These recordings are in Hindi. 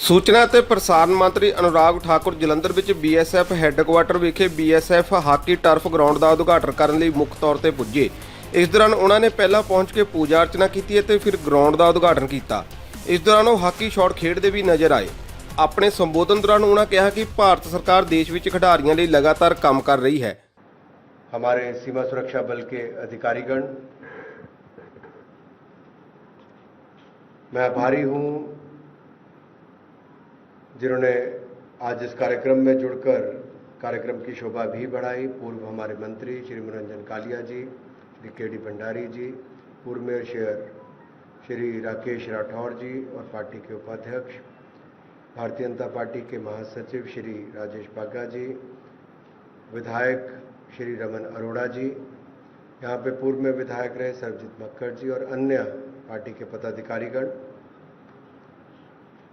ਸੂਚਨਾ ਤੇ ਪ੍ਰਸਾਰਣ ਮੰਤਰੀ ਅਨੁਰਾਗ ਠਾਕੁਰ ਜਲੰਧਰ ਵਿੱਚ ਬੀਐਸਐਫ ਹੈੱਡਕੁਆਰਟਰ ਵਿਖੇ ਬੀਐਸਐਫ ਹਾਕੀ ਟਰਫ ਗਰਾਊਂਡ ਦਾ ਉਦਘਾਟਨ ਕਰਨ ਲਈ ਮੁੱਖ ਤੌਰ ਤੇ ਪੁੱਜੇ। ਇਸ ਦੌਰਾਨ ਉਹਨਾਂ ਨੇ ਪਹਿਲਾਂ ਪਹੁੰਚ ਕੇ ਪੂਜਾ ਅਰਚਨਾ ਕੀਤੀ ਅਤੇ ਫਿਰ ਗਰਾਊਂਡ ਦਾ ਉਦਘਾਟਨ ਕੀਤਾ। ਇਸ ਦੌਰਾਨ ਉਹ ਹਾਕੀ ਸ਼ਾਟ ਖੇਡਦੇ ਵੀ ਨਜ਼ਰ ਆਏ। ਆਪਣੇ ਸੰਬੋਧਨ ਦੌਰਾਨ ਉਹਨਾਂ ਕਿਹਾ ਕਿ ਭਾਰਤ ਸਰਕਾਰ ਦੇਸ਼ ਵਿੱਚ ਖਿਡਾਰੀਆਂ ਲਈ ਲਗਾਤਾਰ ਕੰਮ ਕਰ ਰਹੀ है। हमारे सीमा सुरक्षा बल के अधिकारीगण, मैं आभारी हूं जिन्होंने आज इस कार्यक्रम में जुड़कर कार्यक्रम की शोभा भी बढ़ाई। पूर्व हमारे मंत्री श्री मनोरंजन कालिया जी, श्री के.डी. भंडारी जी, पूर्व मेयर शहर श्री राकेश राठौर जी और पार्टी के उपाध्यक्ष, भारतीय जनता पार्टी के महासचिव श्री राजेश बाघा जी, विधायक श्री रमन अरोड़ा जी, यहाँ पे पूर्व में विधायक रहे सरबजीत मक्खड़ जी और अन्य पार्टी के पदाधिकारीगण,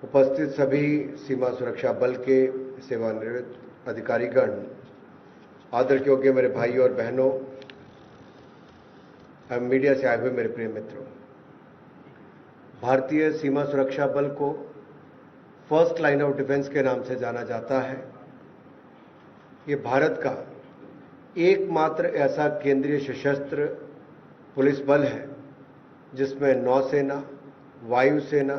उपस्थित सभी सीमा सुरक्षा बल के सेवानिवृत्त अधिकारीगण, आदर योग्य मेरे भाई और बहनों एवं मीडिया से आए हुए मेरे प्रिय मित्रों, भारतीय सीमा सुरक्षा बल को फर्स्ट लाइन ऑफ डिफेंस के नाम से जाना जाता है। ये भारत का एकमात्र ऐसा केंद्रीय सशस्त्र पुलिस बल है जिसमें नौसेना, वायुसेना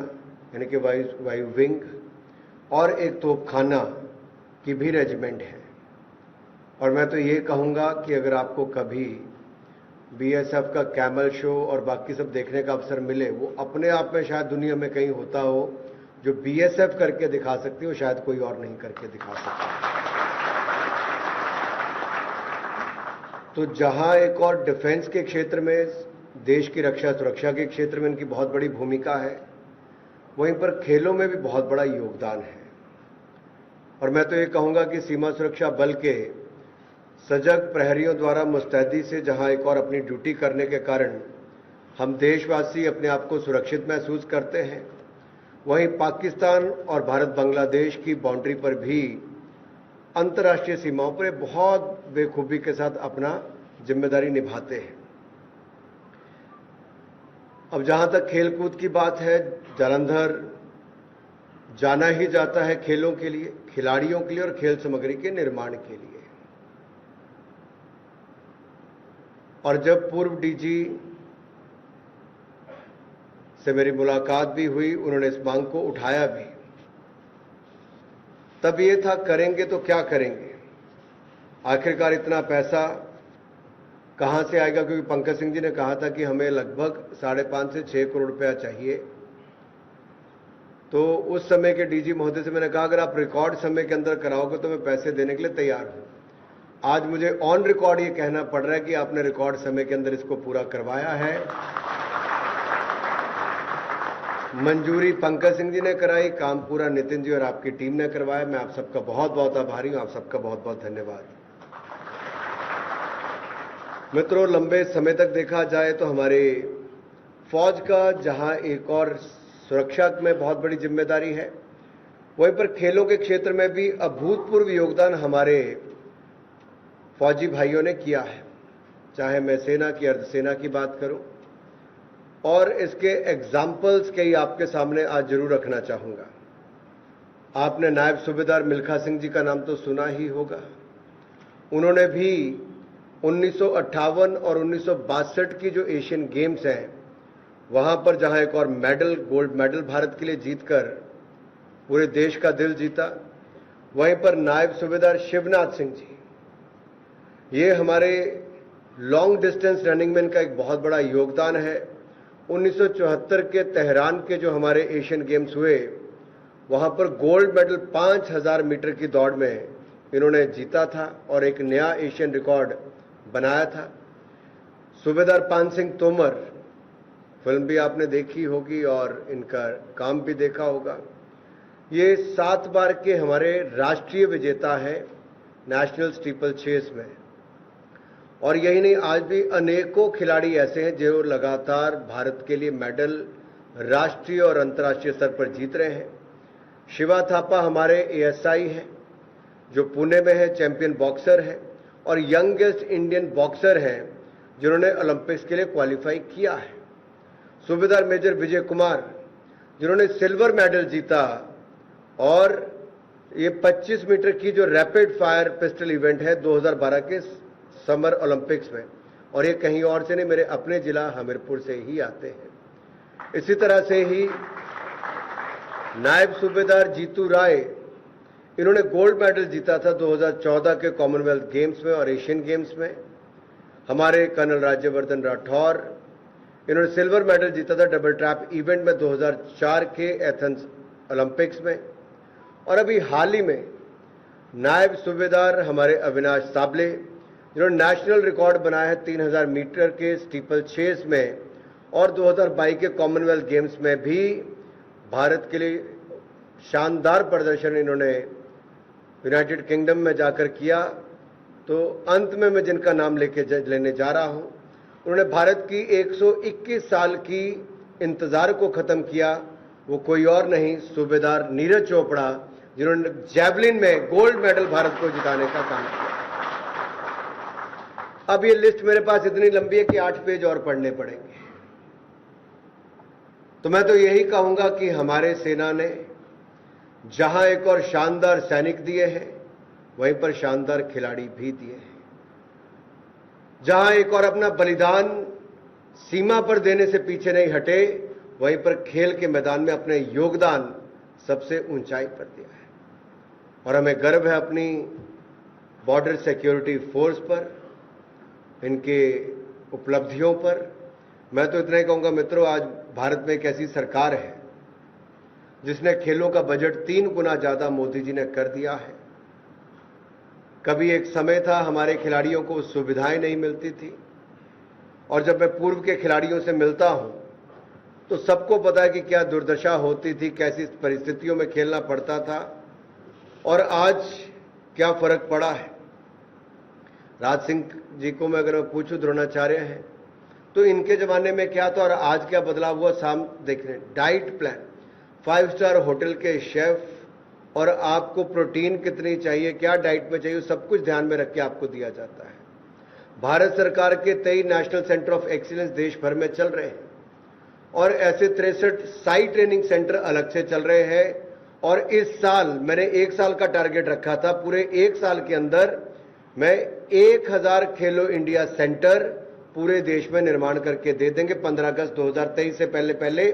यानी कि वायु विंग और एक तोपखाना की भी रेजिमेंट है। और मैं तो ये कहूँगा कि अगर आपको कभी बीएसएफ का कैमल शो और बाकी सब देखने का अवसर मिले, वो अपने आप में शायद दुनिया में कहीं होता हो जो बीएसएफ करके दिखा सकती हो, शायद कोई और नहीं करके दिखा सकता। तो जहां एक और डिफेंस के क्षेत्र में, देश की रक्षा सुरक्षा के क्षेत्र में इनकी बहुत बड़ी भूमिका है, वहीं पर खेलों में भी बहुत बड़ा योगदान है। और मैं तो ये कहूंगा कि सीमा सुरक्षा बल के सजग प्रहरियों द्वारा मुस्तैदी से जहां एक और अपनी ड्यूटी करने के कारण हम देशवासी अपने आप को सुरक्षित महसूस करते हैं, वहीं पाकिस्तान और भारत बांग्लादेश की बाउंड्री पर भी अंतर्राष्ट्रीय सीमाओं पर बहुत बेखूबी के साथ अपना जिम्मेदारी निभाते हैं। अब जहां तक खेलकूद की बात है, जालंधर जाना ही जाता है खेलों के लिए, खिलाड़ियों के लिए और खेल सामग्री के निर्माण के लिए। और जब पूर्व डीजी से मेरी मुलाकात भी हुई, उन्होंने इस मांग को उठाया भी। तब ये था करेंगे तो क्या करेंगे, आखिरकार इतना पैसा कहां से आएगा, क्योंकि पंकज सिंह जी ने कहा था कि हमें लगभग 5.5 से 6 करोड़ रुपया चाहिए। तो उस समय के डीजी महोदय से मैंने कहा अगर आप रिकॉर्ड समय के अंदर कराओगे तो मैं पैसे देने के लिए तैयार हूं। आज मुझे ऑन रिकॉर्ड ये कहना पड़ रहा है कि आपने रिकॉर्ड समय के अंदर इसको पूरा करवाया है। मंजूरी पंकज सिंह जी ने कराई, काम पूरा नितिन जी और आपकी टीम ने करवाया। मैं आप सबका बहुत बहुत आभारी हूं, आप सबका बहुत बहुत धन्यवाद। मित्रों, लंबे समय तक देखा जाए तो हमारे फौज का जहां एक और सुरक्षा में बहुत बड़ी जिम्मेदारी है, वहीं पर खेलों के क्षेत्र में भी अभूतपूर्व योगदान हमारे फौजी भाइयों ने किया है। चाहे मैं सेना की, अर्धसेना की बात करूं, और इसके एग्जाम्पल्स कई आपके सामने आज जरूर रखना चाहूंगा। आपने नायब सूबेदार मिल्खा सिंह जी का नाम तो सुना ही होगा। उन्होंने भी 1958 और 1962 की जो एशियन गेम्स हैं, वहां पर जहां एक और मेडल, गोल्ड मेडल भारत के लिए जीतकर पूरे देश का दिल जीता, वहीं पर नायब सूबेदार शिवनाथ सिंह जी, ये हमारे लॉन्ग डिस्टेंस रनिंग में इनका एक बहुत बड़ा योगदान है। 1974 के तेहरान के जो हमारे एशियन गेम्स हुए, वहां पर गोल्ड मेडल 5000 मीटर की दौड़ में इन्होंने जीता था और एक नया एशियन रिकॉर्ड बनाया था। सूबेदार पान सिंह तोमर, फिल्म भी आपने देखी होगी और इनका काम भी देखा होगा। ये 7 बार के हमारे राष्ट्रीय विजेता हैं नेशनल स्टीपल चेस में। और यही नहीं, आज भी अनेकों खिलाड़ी ऐसे हैं जो लगातार भारत के लिए मेडल राष्ट्रीय और अंतर्राष्ट्रीय स्तर पर जीत रहे हैं। शिवा थापा हमारे एएसआई हैं जो पुणे में है, चैंपियन बॉक्सर है और यंगेस्ट इंडियन बॉक्सर हैं जिन्होंने ओलंपिक्स के लिए क्वालिफाई किया है। सूबेदार मेजर विजय कुमार जिन्होंने सिल्वर मेडल जीता और ये 25 मीटर की जो रैपिड फायर पिस्टल इवेंट है 2012 के समर ओलंपिक्स में, और ये कहीं और से नहीं, मेरे अपने जिला हमीरपुर से ही आते हैं। इसी तरह से ही नायब सूबेदार जीतू राय, इन्होंने गोल्ड मेडल जीता था 2014 के कॉमनवेल्थ गेम्स में और एशियन गेम्स में। हमारे कर्नल राज्यवर्धन राठौर, इन्होंने सिल्वर मेडल जीता था डबल ट्रैप इवेंट में 2004 के एथेंस ओलंपिक्स में। और अभी हाल ही में नायब सूबेदार हमारे अविनाश साबले, जिन्होंने नेशनल रिकॉर्ड बनाया है 3000 मीटर के स्टीपल चेस में, और 2022 के कॉमनवेल्थ गेम्स में भी भारत के लिए शानदार प्रदर्शन इन्होंने यूनाइटेड किंगडम में जाकर किया। तो अंत में मैं जिनका नाम लेने जा रहा हूं, उन्होंने भारत की 121 साल की इंतजार को खत्म किया। वो कोई और नहीं, सूबेदार नीरज चोपड़ा, जिन्होंने जैवलिन में गोल्ड मेडल भारत को जिताने का काम किया। अब ये लिस्ट मेरे पास इतनी लंबी है कि 8 पेज और पढ़ने पड़ेंगे। तो मैं तो यही कहूंगा कि हमारे सेना ने जहां एक और शानदार सैनिक दिए हैं, वहीं पर शानदार खिलाड़ी भी दिए हैं। जहां एक और अपना बलिदान सीमा पर देने से पीछे नहीं हटे, वहीं पर खेल के मैदान में अपने योगदान सबसे ऊंचाई पर दिया है। और हमें गर्व है अपनी बॉर्डर सिक्योरिटी फोर्स पर, इनके उपलब्धियों पर। मैं तो इतना ही कहूंगा मित्रों, आज भारत में एक ऐसी सरकार है जिसने खेलों का बजट 3 गुना ज्यादा मोदी जी ने कर दिया है। कभी एक समय था हमारे खिलाड़ियों को सुविधाएं नहीं मिलती थी, और जब मैं पूर्व के खिलाड़ियों से मिलता हूं तो सबको पता है कि क्या दुर्दशा होती थी, कैसी परिस्थितियों में खेलना पड़ता था, और आज क्या फर्क पड़ा है। राज सिंह जी को मैं अगर पूछूं, द्रोणाचार्य हैं, तो इनके जमाने में क्या था और आज क्या बदलाव हुआ, साम देख रहे हैं। डाइट प्लान, 5 स्टार होटल के शेफ, और आपको प्रोटीन कितनी चाहिए, क्या डाइट में चाहिए, सब कुछ ध्यान में रख के आपको दिया जाता है। भारत सरकार के 23 नेशनल सेंटर ऑफ एक्सीलेंस देश भर में चल रहे हैं, और ऐसे 63 साइट ट्रेनिंग सेंटर अलग से चल रहे हैं। और इस साल मैंने 1 साल का टारगेट रखा था, पूरे 1 साल के अंदर मैं 1000 खेलो इंडिया सेंटर पूरे देश में निर्माण करके दे देंगे। 15 अगस्त 2023 से पहले पहले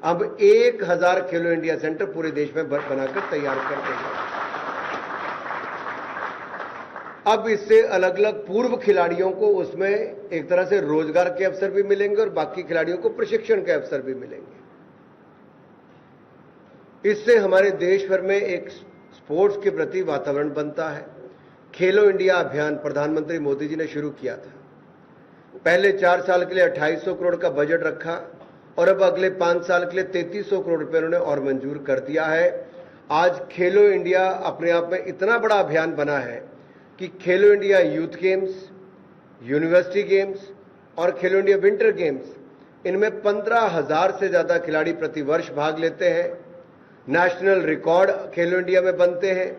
अब 1000 खेलो इंडिया सेंटर पूरे देश में बनाकर तैयार कर देंगे। अब इससे अलग अलग पूर्व खिलाड़ियों को उसमें एक तरह से रोजगार के अवसर भी मिलेंगे और बाकी खिलाड़ियों को प्रशिक्षण के अवसर भी मिलेंगे। इससे हमारे देश भर में एक स्पोर्ट्स के प्रति वातावरण बनता है। खेलो इंडिया अभियान प्रधानमंत्री मोदी जी ने शुरू किया था। पहले 4 साल के लिए 2800 करोड़ का बजट रखा, और अब अगले 5 साल के लिए 3300 करोड़ रुपए उन्होंने और मंजूर कर दिया है। आज खेलो इंडिया अपने आप में इतना बड़ा अभियान बना है कि खेलो India youth games, university games और खेलो इंडिया विंटर गेम्स, इनमें 15,000 से ज्यादा खिलाड़ी प्रतिवर्ष भाग लेते हैं। नेशनल रिकॉर्ड खेलो इंडिया में बनते हैं।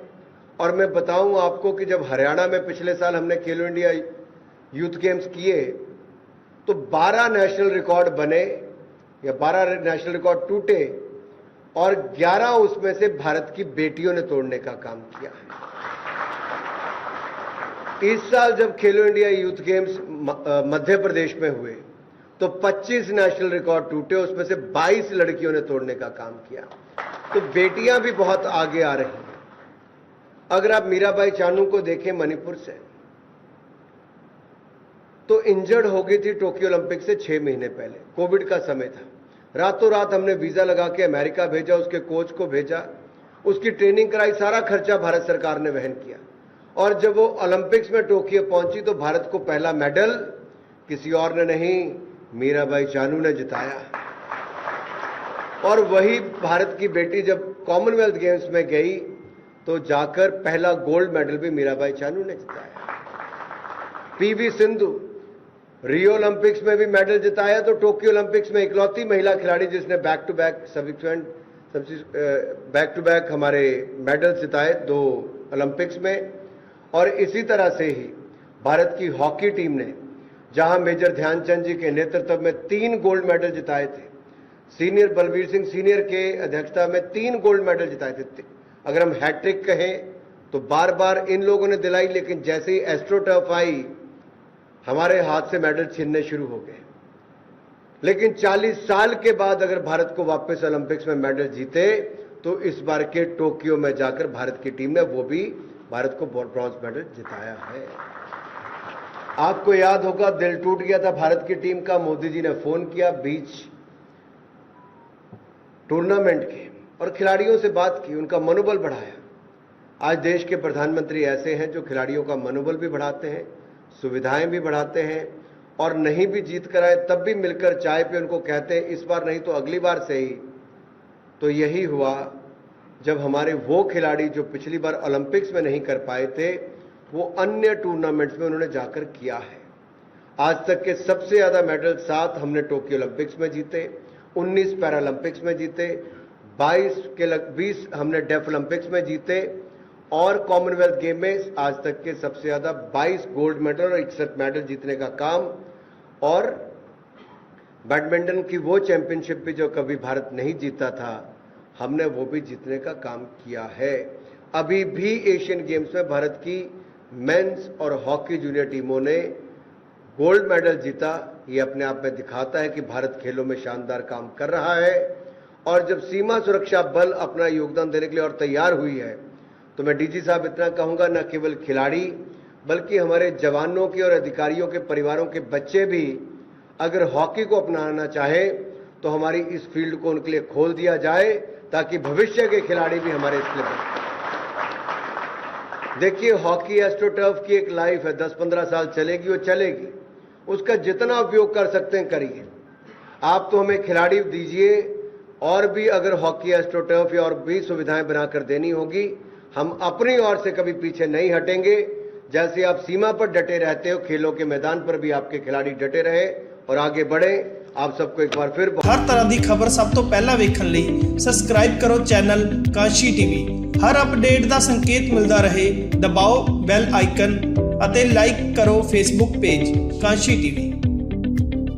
और मैं बताऊं आपको कि जब हरियाणा में पिछले साल हमने खेलो इंडिया यूथ गेम्स किए तो 12 नेशनल रिकॉर्ड बने या 12 नेशनल रिकॉर्ड टूटे, और 11 उसमें से भारत की बेटियों ने तोड़ने का काम किया है। इस साल जब खेलो India youth games Madhya Pradesh में हुए तो 25 नेशनल रिकॉर्ड टूटे, उसमें से 22 लड़कियों ने तोड़ने का काम किया। तो बेटियां भी बहुत आगे आ रही हैं। अगर आप मीराबाई चानू को देखें मणिपुर से, तो इंजर्ड हो गई थी टोक्यो ओलंपिक से 6 महीने पहले, कोविड का समय था। रातों रात हमने वीजा लगा के अमेरिका भेजा, उसके कोच को भेजा, उसकी ट्रेनिंग कराई, सारा खर्चा भारत सरकार ने वहन किया। और जब वो ओलंपिक्स में टोक्यो पहुंची तो भारत को पहला मेडल किसी और ने नहीं, मीराबाई चानू ने जिताया। और वही भारत की बेटी जब कॉमनवेल्थ गेम्स में गई तो जाकर पहला गोल्ड मेडल भी मीराबाई चानू ने जिताया। पीवी सिंधु रियो ओलंपिक्स में भी मेडल जिताया, तो टोक्यो ओलंपिक्स में इकलौती महिला खिलाड़ी जिसने बैक टू बैक हमारे मेडल जिताए 2 ओलंपिक्स में। और इसी तरह से ही भारत की हॉकी टीम ने, जहां मेजर ध्यानचंद जी के नेतृत्व में 3 गोल्ड मेडल जिताए थे, सीनियर बलबीर सिंह सीनियर के अध्यक्षता में 3 गोल्ड मेडल जिताए थे, अगर हम हैट्रिक कहें तो बार बार इन लोगों ने दिलाई, लेकिन जैसे ही एस्ट्रोटर्फ आई हमारे हाथ से मेडल छीनने शुरू हो गए। लेकिन 40 साल के बाद अगर भारत को वापस ओलंपिक्स में मेडल जीते तो इस बार के टोक्यो में जाकर भारत की टीम ने वो भी भारत को ब्रॉन्ज मेडल जिताया है। आपको याद होगा दिल टूट गया था भारत की टीम का, मोदी जी ने फोन किया बीच टूर्नामेंट के और खिलाड़ियों से बात की, उनका मनोबल बढ़ाया। आज देश के प्रधानमंत्री ऐसे हैं जो खिलाड़ियों का मनोबल भी बढ़ाते हैं, सुविधाएं भी बढ़ाते हैं, और नहीं भी जीत कर आए तब भी मिलकर चाय पे उनको कहते हैं इस बार नहीं तो अगली बार से ही। तो यही हुआ जब हमारे वो खिलाड़ी जो पिछली बार ओलंपिक्स में नहीं कर पाए थे वो अन्य टूर्नामेंट्स में उन्होंने जाकर किया है। आज तक के सबसे ज्यादा मेडल 7 हमने टोक्यो ओलंपिक्स में जीते, 19 पैरालंपिक्स में जीते, 20 हमने डेफ ओलंपिक्स में जीते, और कॉमनवेल्थ गेम में आज तक के सबसे ज्यादा 22 गोल्ड मेडल और 61 मेडल जीतने का काम। और बैडमिंटन की वो चैंपियनशिप भी जो कभी भारत नहीं जीता था, हमने वो भी जीतने का काम किया है। अभी भी एशियन गेम्स में भारत की मेंस और हॉकी जूनियर टीमों ने गोल्ड मेडल जीता। ये अपने आप में दिखाता है कि भारत खेलों में शानदार काम कर रहा है। और जब सीमा सुरक्षा बल अपना योगदान देने के लिए और तैयार हुई है तो मैं डीजी साहब इतना कहूंगा, न केवल खिलाड़ी बल्कि हमारे जवानों के और अधिकारियों के परिवारों के बच्चे भी अगर हॉकी को अपनाना चाहे तो हमारी इस फील्ड को उनके लिए खोल दिया जाए ताकि भविष्य के खिलाड़ी भी हमारे इसलिए बने। देखिए, हॉकी एस्ट्रोटर्फ की एक लाइफ है, 10-15 साल चलेगी, वो चलेगी। उसका जितना उपयोग कर सकते हैं करिए। आप तो हमें खिलाड़ी दीजिए, और भी अगर हॉकी एस्ट्रोटर्फ या और भी सुविधाएं बनाकर देनी होगी, हम अपनी ओर से कभी पीछे नहीं हटेंगे। जैसे आप सीमा पर डटे रहते हो, खेलों के मैदान पर भी आपके खिलाड़ी डटे रहे और आगे बढ़े। आप सबको एक बार फिर हर तरह की खबर सब तो पहला वेखण लई सबसक्राइब करो चैनल कांशी टीवी। हर अपडेट का संकेत मिलता रहे, दबाओ बैल आइकन अते लाइक करो फेसबुक पेज कांशी टीवी।